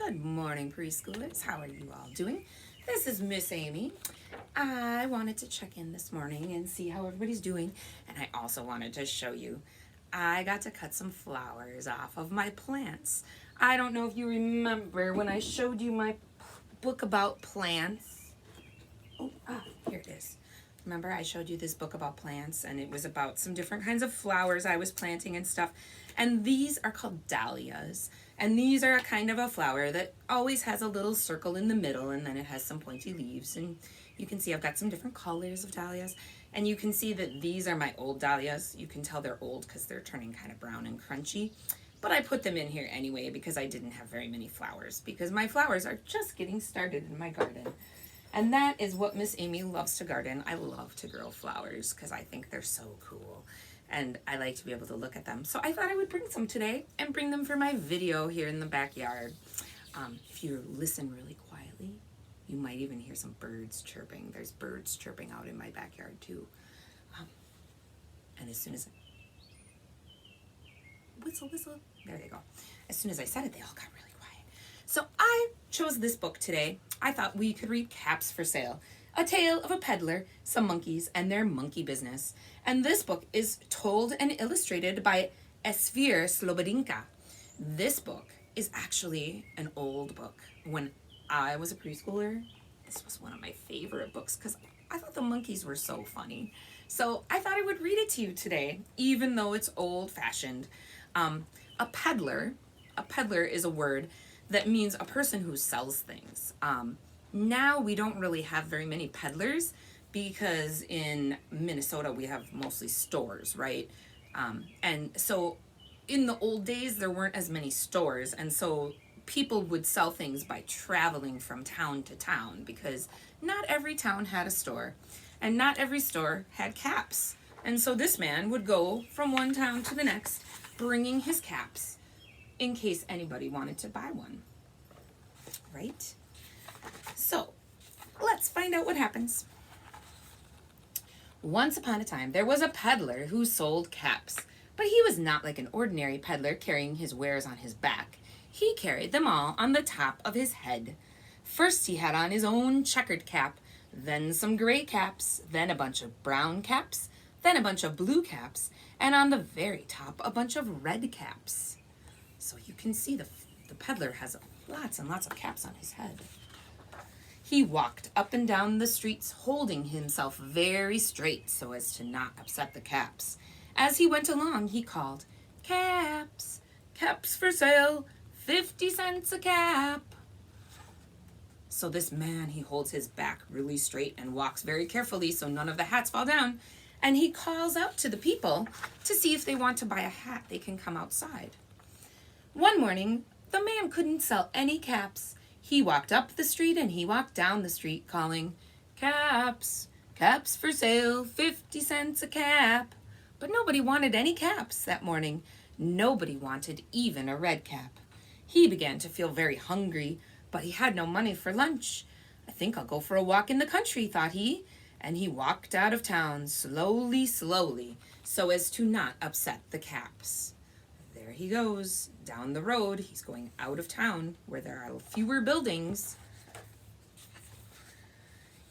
Good morning, preschoolers. How are you all doing? This is Miss Amy. I wanted to check in this morning and see how everybody's doing, and I also wanted to show you I got to cut some flowers off of my plants. I don't know if you remember when I showed you my book about plants. Here it is. Remember I showed you this book about plants, and it was about some different kinds of flowers I was planting and stuff. And these are called dahlias. And these are a kind of a flower that always has a little circle in the middle, and then it has some pointy leaves. And you can see I've got some different colors of dahlias. And you can see that these are my old dahlias. You can tell they're old because they're turning kind of brown and crunchy. But I put them in here anyway because I didn't have very many flowers, because my flowers are just getting started in my garden. And that is what Miss Amy loves to garden. I love to grow flowers because I think they're so cool. And I like to be able to look at them. So I thought I would bring some today and bring them for my video here in the backyard. If you listen really quietly, you might even hear some birds chirping. There's birds chirping out in my backyard too. And as soon as whistle, whistle, there they go. As soon as I said it, they all got really quiet. So I chose this book today. I thought we could read Caps for Sale, a tale of a peddler, some monkeys, and their monkey business. And this book is told and illustrated by Esfir Slobodinka. This book is actually an old book. When I was a preschooler, this was one of my favorite books because I thought the monkeys were so funny. So I thought I would read it to you today, even though it's old-fashioned. A peddler is a word that means a person who sells things. Now we don't really have very many peddlers because in Minnesota we have mostly stores, right? And so in the old days there weren't as many stores, and so people would sell things by traveling from town to town because not every town had a store and not every store had caps. And so this man would go from one town to the next bringing his caps in case anybody wanted to buy one, right? So let's find out what happens. Once upon a time, there was a peddler who sold caps, but he was not like an ordinary peddler carrying his wares on his back. He carried them all on the top of his head. First he had on his own checkered cap, then some gray caps, then a bunch of brown caps, then a bunch of blue caps, and on the very top a bunch of red caps. So you can see the peddler has lots and lots of caps on his head. He walked up and down the streets holding himself very straight so as to not upset the caps. As he went along, he called, "Caps, caps for sale, 50 cents a cap." So this man, he holds his back really straight and walks very carefully so none of the hats fall down. And he calls out to the people to see if they want to buy a hat. They can come outside. One morning, the man couldn't sell any caps. He walked up the street and he walked down the street calling, "Caps, caps for sale, 50 cents a cap." But nobody wanted any caps that morning. Nobody wanted even a red cap. He began to feel very hungry, but he had no money for lunch. "I think I'll go for a walk in the country," thought he, and he walked out of town slowly, slowly, so as to not upset the caps. There he goes, down the road. He's going out of town where there are fewer buildings.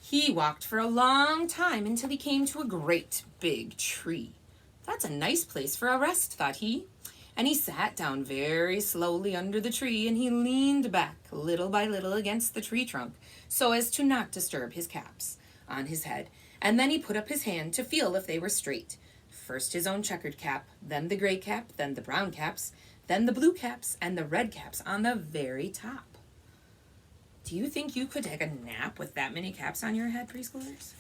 He walked for a long time until he came to a great big tree. "That's a nice place for a rest," thought he. And he sat down very slowly under the tree, and he leaned back little by little against the tree trunk so as to not disturb his caps on his head. And then he put up his hand to feel if they were straight. First his own checkered cap, then the gray cap, then the brown caps, then the blue caps, and the red caps on the very top. Do you think you could take a nap with that many caps on your head, preschoolers?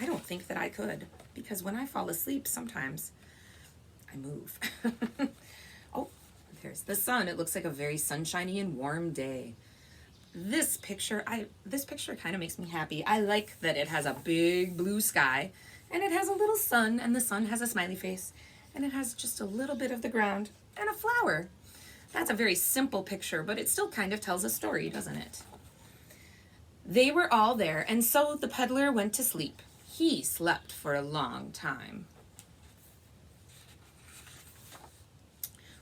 I don't think that I could, because when I fall asleep, sometimes I move. Oh, there's the sun. It looks like a very sunshiny and warm day. This picture kind of makes me happy. I like that it has a big blue sky, and it has a little sun, and the sun has a smiley face, and it has just a little bit of the ground and a flower. That's a very simple picture, but it still kind of tells a story, doesn't it? They were all there, and so the peddler went to sleep. He slept for a long time.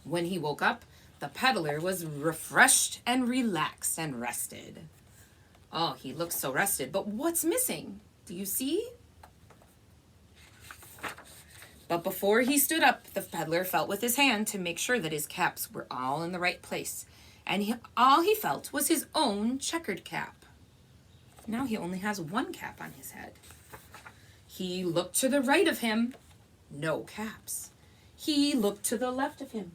When he woke up, the peddler was refreshed and relaxed and rested. Oh, he looked so rested, but what's missing? Do you see? But before he stood up, the peddler felt with his hand to make sure that his caps were all in the right place. And all he felt was his own checkered cap. Now he only has one cap on his head. He looked to the right of him. No caps. He looked to the left of him.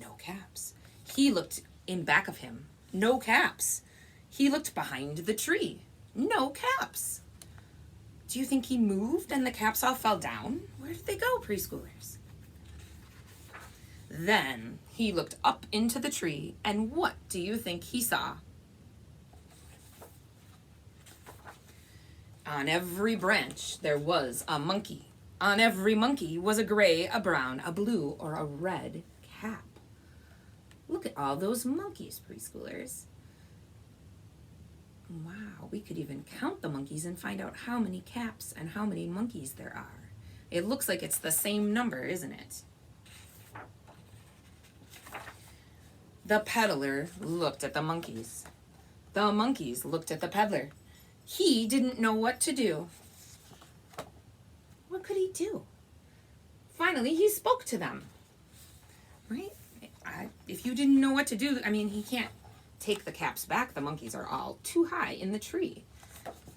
No caps. He looked in back of him. No caps. He looked behind the tree. No caps. Do you think he moved and the caps all fell down? Where did they go, preschoolers? Then he looked up into the tree, and what do you think he saw? On every branch there was a monkey. On every monkey was a gray, a brown, a blue, or a red cap. Look at all those monkeys, preschoolers. Wow, we could even count the monkeys and find out how many caps and how many monkeys there are. It looks like it's the same number, isn't it? The peddler looked at the monkeys. The monkeys looked at the peddler. He didn't know what to do. What could he do? Finally, he spoke to them. Right? If you didn't know what to do, I mean, he can't take the caps back. The monkeys are all too high in the tree.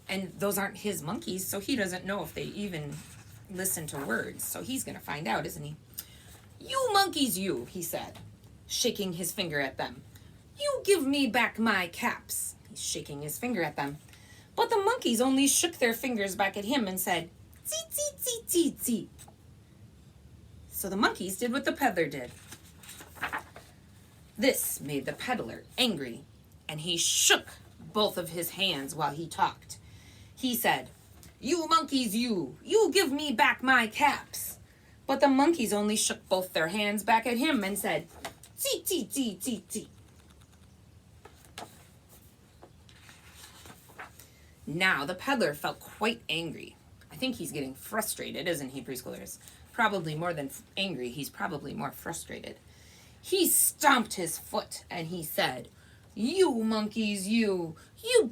And those aren't his monkeys, so he doesn't know if they even listen to words. So he's going to find out, isn't he? You monkeys, you, he said, shaking his finger at them. You give me back my caps. He's shaking his finger at them. But the monkeys only shook their fingers back at him and said, "Tee, tee, tee, tee, tee." So the monkeys did what the peddler did. This made the peddler angry, and he shook both of his hands while he talked. He said, "You monkeys, you give me back my caps." But the monkeys only shook both their hands back at him and said, "Tee, tee, tee, tee, tee." Now the peddler felt quite angry. I think he's getting frustrated, isn't he, preschoolers? Probably more than angry, he's probably more frustrated. He stomped his foot and he said, "You monkeys, you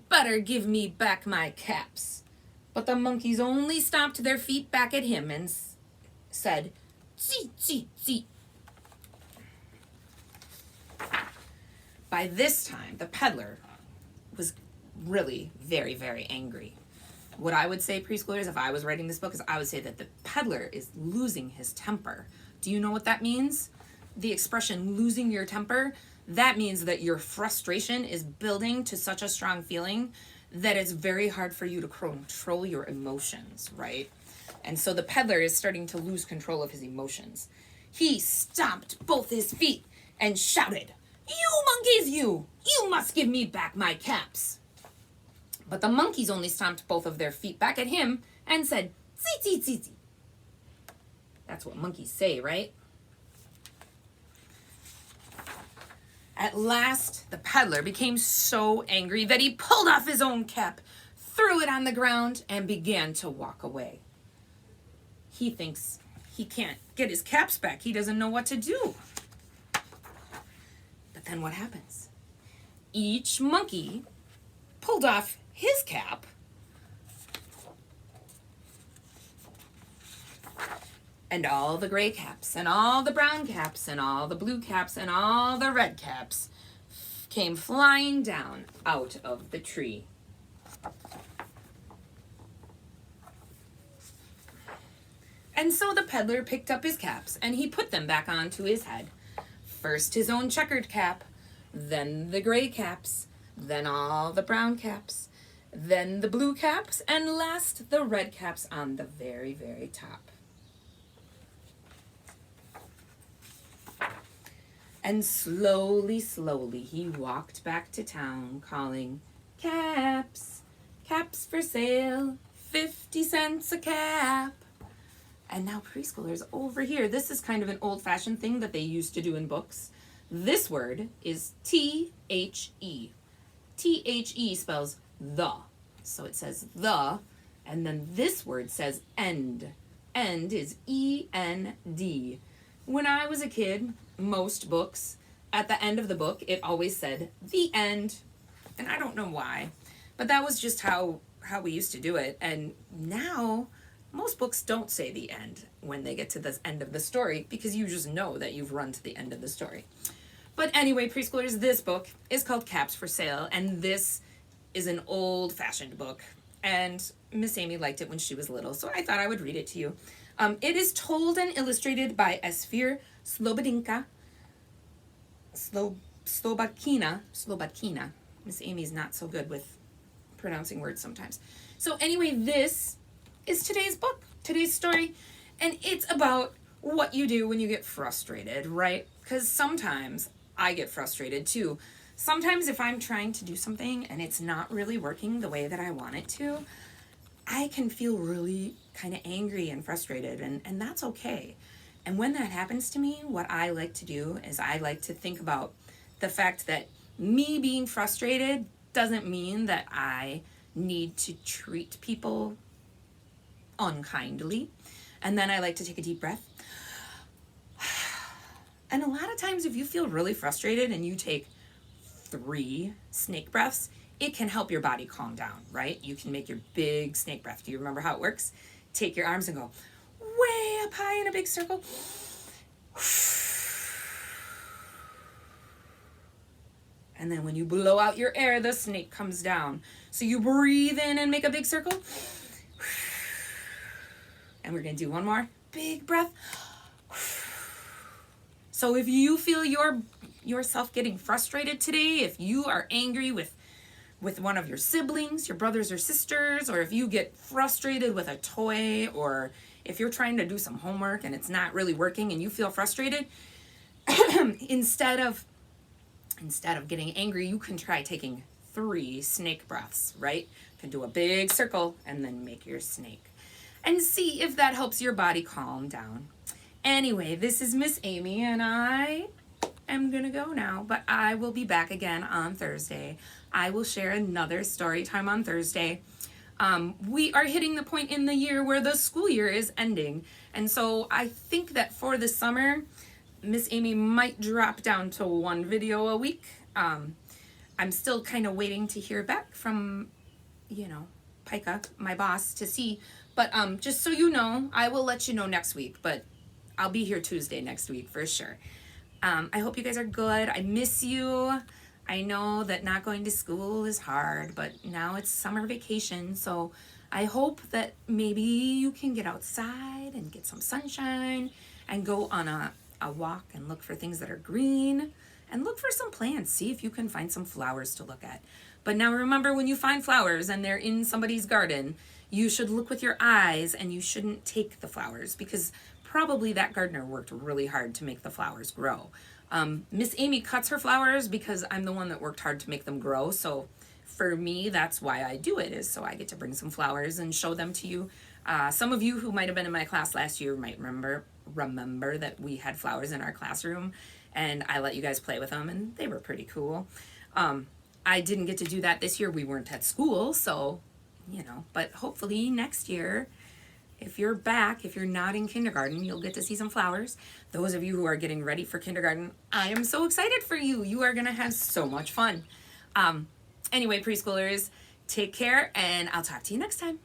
better give me back my caps." But the monkeys only stomped their feet back at him and said, "Tee, tee, tee." By this time, the peddler was really very, very angry. What I would say, preschoolers, if I was writing this book, is I would say that the peddler is losing his temper. Do you know what that means? The expression losing your temper, that means that your frustration is building to such a strong feeling that it's very hard for you to control your emotions, right? And so the peddler is starting to lose control of his emotions. He stomped both his feet and shouted, "You monkeys, you must give me back my caps." But the monkeys only stomped both of their feet back at him and said, "Tee, tee, tee, tee." That's what monkeys say, right? At last, the peddler became so angry that he pulled off his own cap, threw it on the ground, and began to walk away. He thinks he can't get his caps back. He doesn't know what to do. But then what happens? Each monkey pulled off his cap and all the gray caps and all the brown caps and all the blue caps and all the red caps came flying down out of the tree. And so the peddler picked up his caps and he put them back onto his head. First his own checkered cap, then the gray caps, then all the brown caps, then the blue caps, and last the red caps on the very, very top. And slowly, slowly he walked back to town calling, "Caps, caps for sale, 50 cents a cap." And now preschoolers over here, this is kind of an old-fashioned thing that they used to do in books. This word is T-H-E. T-H-E spells the. So it says the, and then this word says end. End is E-N-D. When I was a kid, most books, at the end of the book, it always said, "The end." And I don't know why, but that was just how we used to do it. And now, most books don't say the end when they get to the end of the story, because you just know that you've run to the end of the story. But anyway, preschoolers, this book is called Caps for Sale, and this is an old-fashioned book. And Miss Amy liked it when she was little, so I thought I would read it to you. It is told and illustrated by Esfir Slobodinka. Slobodkina. Miss Amy's not so good with pronouncing words sometimes. So anyway, this is today's book, today's story, and it's about what you do when you get frustrated, right? Because sometimes I get frustrated too. Sometimes if I'm trying to do something and it's not really working the way that I want it to, I can feel really kind of angry and frustrated, and that's okay. And when that happens to me, what I like to do is I like to think about the fact that me being frustrated doesn't mean that I need to treat people unkindly. And then I like to take a deep breath. And a lot of times if you feel really frustrated and you take 3 snake breaths, it can help your body calm down, right? You can make your big snake breath. Do you remember how it works? Take your arms and go way up high in a big circle. And then when you blow out your air, the snake comes down. So you breathe in and make a big circle. And we're going to do one more big breath. So if you feel yourself getting frustrated today, if you are angry with one of your siblings, your brothers or sisters, or if you get frustrated with a toy, or if you're trying to do some homework and it's not really working and you feel frustrated, instead of getting angry, you can try taking 3 snake breaths, right? You can do a big circle and then make your snake. And see if that helps your body calm down. Anyway, this is Miss Amy, and I am gonna go now, but I will be back again on Thursday. I will share another story time on Thursday. We are hitting the point in the year where the school year is ending, and so I think that for the summer, Miss Amy might drop down to 1 video a week. I'm still kind of waiting to hear back from, Pica, my boss, to see. But just so you know, I will let you know next week, but I'll be here Tuesday next week for sure. I hope you guys are good. I miss you. I know that not going to school is hard, but now it's summer vacation, so I hope that maybe you can get outside and get some sunshine and go on a walk and look for things that are green and look for some plants. See if you can find some flowers to look at. But now remember, when you find flowers and they're in somebody's garden, you should look with your eyes and you shouldn't take the flowers, because probably that gardener worked really hard to make the flowers grow. Miss Amy cuts her flowers because I'm the one that worked hard to make them grow. So for me, that's why I do it, is so I get to bring some flowers and show them to you. Some of you who might have been in my class last year might remember that we had flowers in our classroom, and I let you guys play with them, and they were pretty cool. I didn't get to do that this year. We weren't at school, so, but hopefully next year, if you're not in kindergarten, you'll get to see some flowers. Those of you who are getting ready for kindergarten, I am so excited for you. You are going to have so much fun. Anyway, preschoolers, take care, and I'll talk to you next time.